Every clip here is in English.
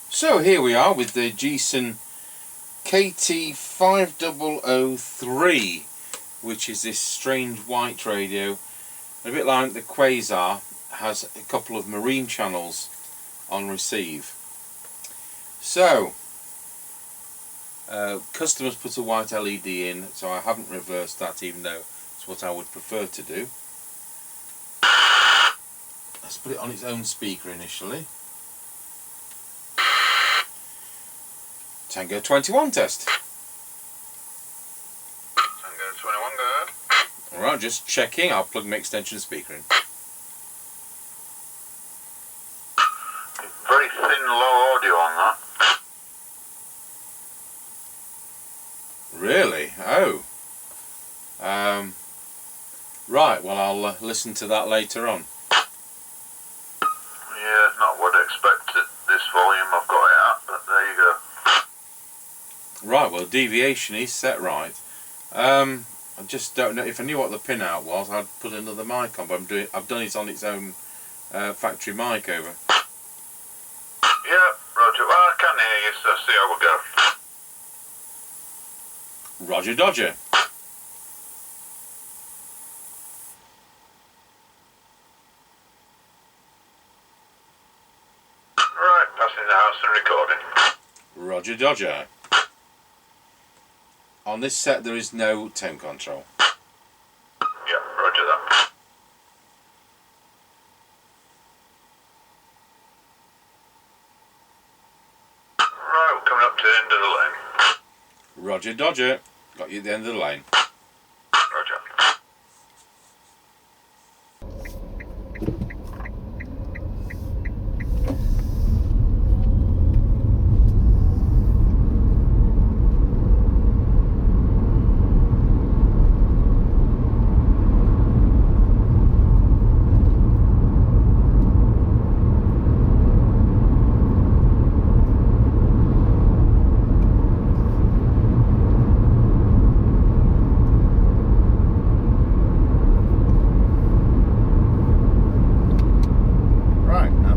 So here we are with the Jesan KT5005 which is this strange white radio, a bit like the Quasar, has a couple of marine channels on receive. So customers put a white LED in, so I haven't reversed that, even though it's what I would prefer to do. Let's put it on its own speaker initially. Tango 21 test. Tango 21, go ahead. Alright, just checking. I'll plug my extension speaker in. Very thin, low audio on that. Really? Oh. Right, well I'll listen to that later on. Yeah, not what I expected this volume I've got it at, but there you go. Right, well, deviation is set right. I just don't know. If I knew what the pinout was, I'd put another mic on, but I've done it on its own factory mic over. Yeah, roger. Well, I can hear you, so see how we go. Roger Dodger. Right, passing the house and recording. Roger Dodger. On this set there is no tone control. Yeah, roger that. Right, we're coming up to the end of the lane. Roger Dodger. Got you at the end of the lane. Roger.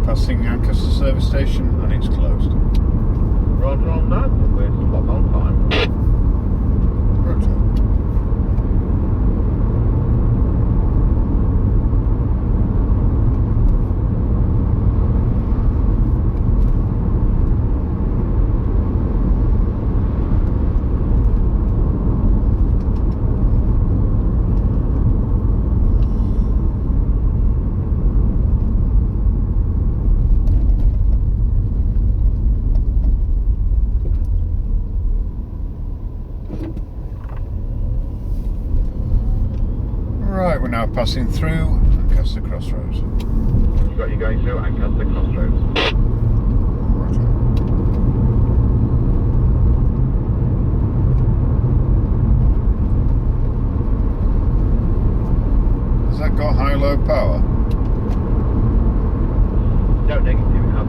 Passing Lancaster service station and it's closed. Roger on that, we're spot on time. Roger. Right, we're now passing through Lancaster Crossroads. You got you going through Lancaster Crossroads. Roger. Has that got high-low power? No negative, no.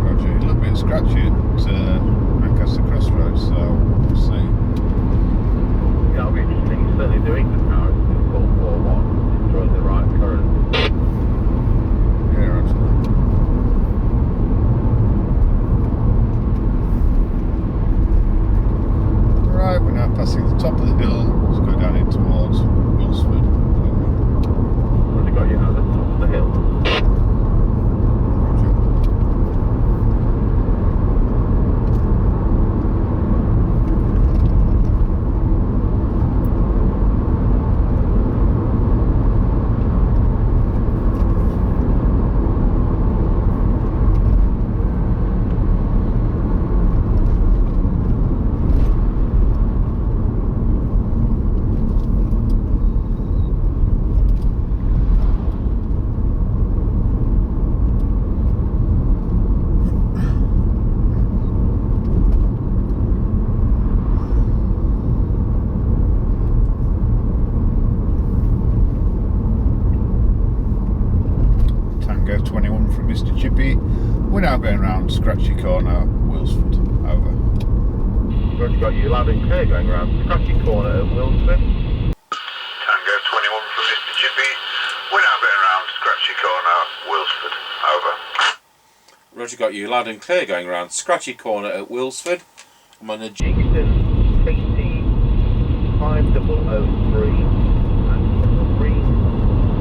Roger, a little bit scratchy at Lancaster Crossroads, so we'll see. That'll be interesting. He's certainly doing the power. It's called 4-1. Enjoying the right current. Yeah, actually. Right, we're now passing the top of the hill. Let's go down in towards Wilsford. What's it got you at the top of the hill? Roger. Tango 21 from Mr Chippie. We're now going round Scratchy Corner, Wilsford. Over. Roger, got you loud and clear going around Scratchy Corner at Wilson. Tango 21 from Mr Chippie. We're now going around Scratchy Corner, Wilsford. Over. Roger, got you loud and clear going around Scratchy Corner at Wilsford. I'm on a Jesan KT5003 and Marine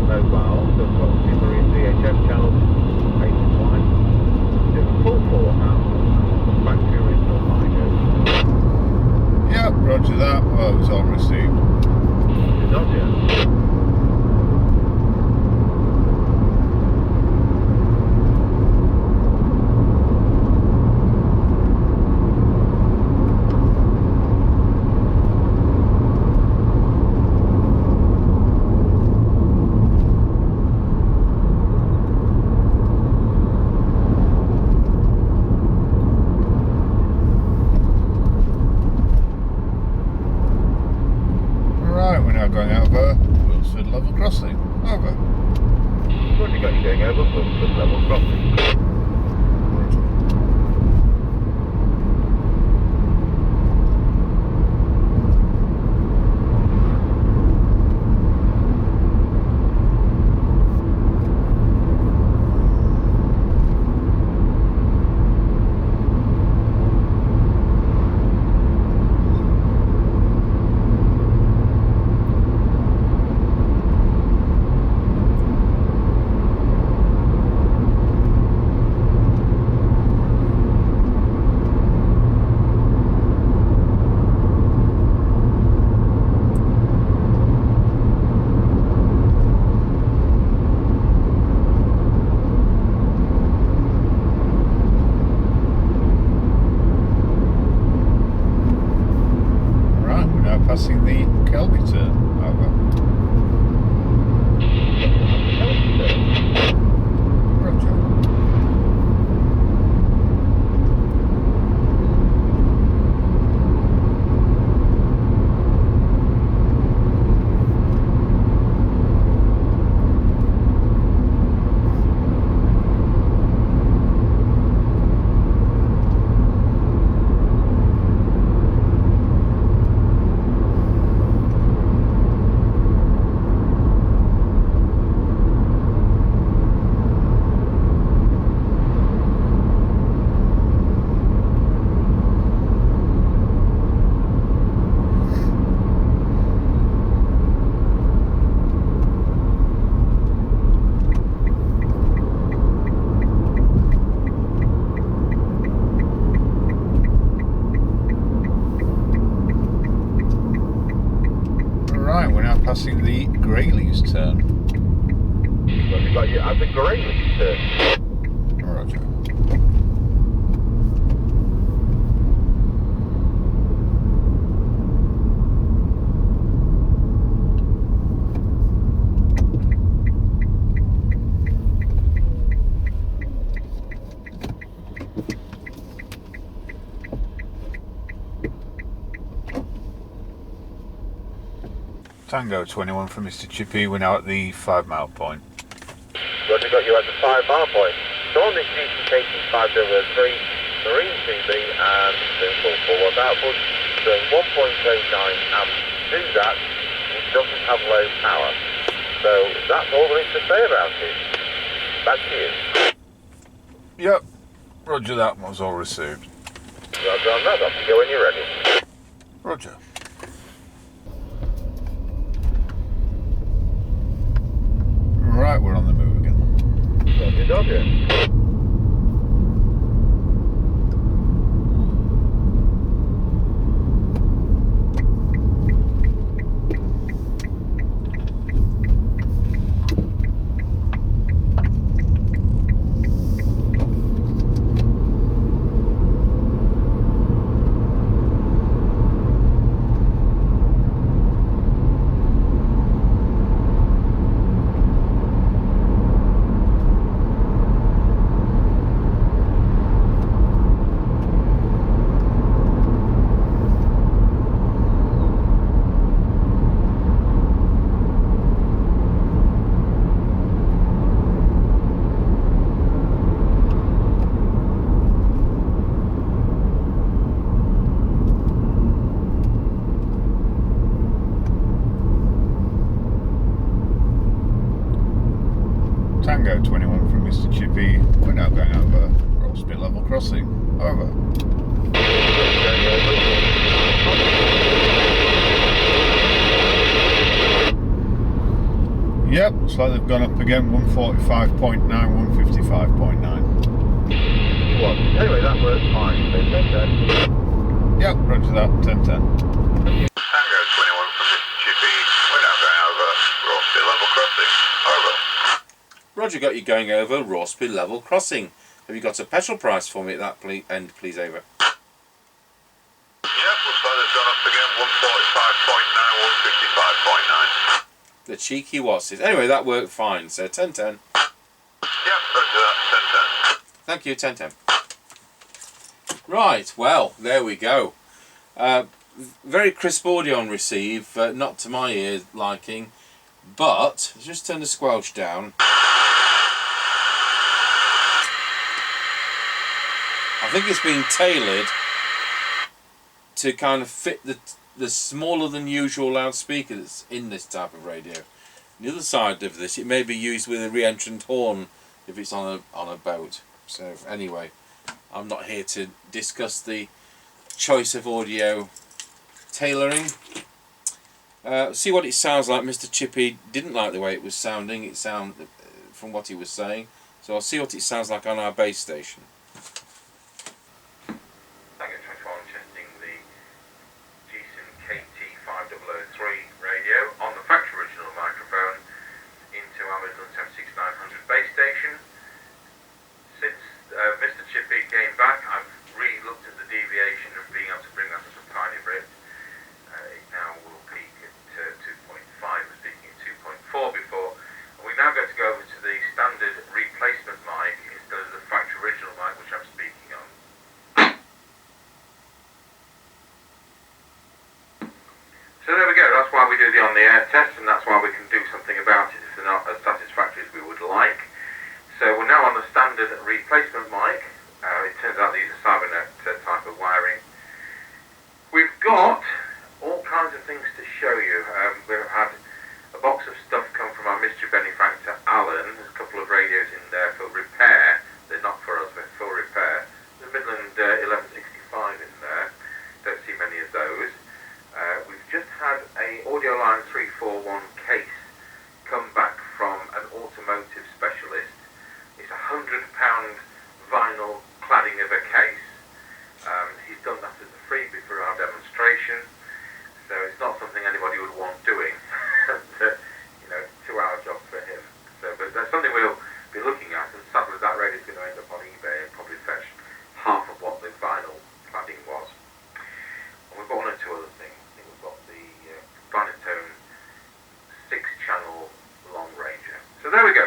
Mobile, so I've got two Marine VHF channels, 8 wide. Doing full forward now, factory original LIGO. Yep, roger that. Well, it was all received. Dodger. Going over Wilsford level crossing. Over. Roger, got you going over Wilsford level crossing. Roger. Passing the Kelby turn. Over. Roger. Passing the Grayleys turn. Well, we got you at the Grayleys turn. Roger. Tango 21 from Mr Chippie. We're now at the 5 mile point. Roger, got you at the 5 mile point. So on this Jesan KT5003 Marine CB and doing full forward output, doing 1.09 amps. To do that, it doesn't have low power. So that's all there is to say about it. Back to you. Yep, roger that, was all received. Roger on that, off you go when you're ready. Roger. Right, we're on the move again. Roger, Dodger. Tango 21 from Mr Chippie. We're now going over Ross. Rossby level crossing. Over. Yep, looks like they've gone up again, 145.9, 155.9. Well, anyway, that works fine. So 10-10. Yep, roger that, 10-10. Tango 21 from Mr Chippie. We're now going over Rossby level crossing. Over. Roger, got you going over Rossby level crossing. Have you got a petrol price for me at that end, please, over? Yep, looks like they've gone up again, 145.9, 155.9. The cheeky wasses. Anyway, that worked fine, so 10-10. Yep, roger that, 10-10. Thank you, 10-10. Right, well, there we go. Very crisp audio on receive, not to my ear liking, but let's just turn the squelch down. I think it's been tailored to kind of fit the smaller than usual loudspeaker that's in this type of radio. On the other side of this, it may be used with a re-entrant horn if it's on a boat. So anyway, I'm not here to discuss the choice of audio tailoring. See what it sounds like. Mr Chippie didn't like the way it was sounding. It sounded from what he was saying. So I'll see what it sounds like on our base station. Testing the Jesan KT5005 radio on the factory original microphone into our Midland 76900 base station. Since Mr Chippie came back, I've re-looked at the deviation and being able to bring that up a tiny bit. It now will peak at 2.5, was peaking at 2.4 before. And we're now going to go over to the standard replacement mic instead of the factory original mic, which I'm speaking on. So there we go, that's why we do the on-the-air test, and that's why we can do something about it if they're not as satisfactory as we would like. So we're now on the standard replacement mic. It turns out these are Cybernet type of wiring. We've got all kinds of things to show you. We've had a box of stuff come from our mystery benefactor Alan. There's a couple of radios in there for repair. They're not for us, but for repair. There's a Midland 1165 in there. Don't see many of those. We've just had a Audio Line 341 case come back from an automotive specialist. It's a £100 vinyl cladding of a case. He's done that as a freebie for our demonstration, so it's not something anybody would want doing. You know, 2-hour job for him. So, but that's something we'll be looking at, and sadly that radio's going to end up on eBay and probably fetch half of what the vinyl cladding was. And we've got one or two other things. I think we've got the Binatone 6-channel long ranger. So there we go.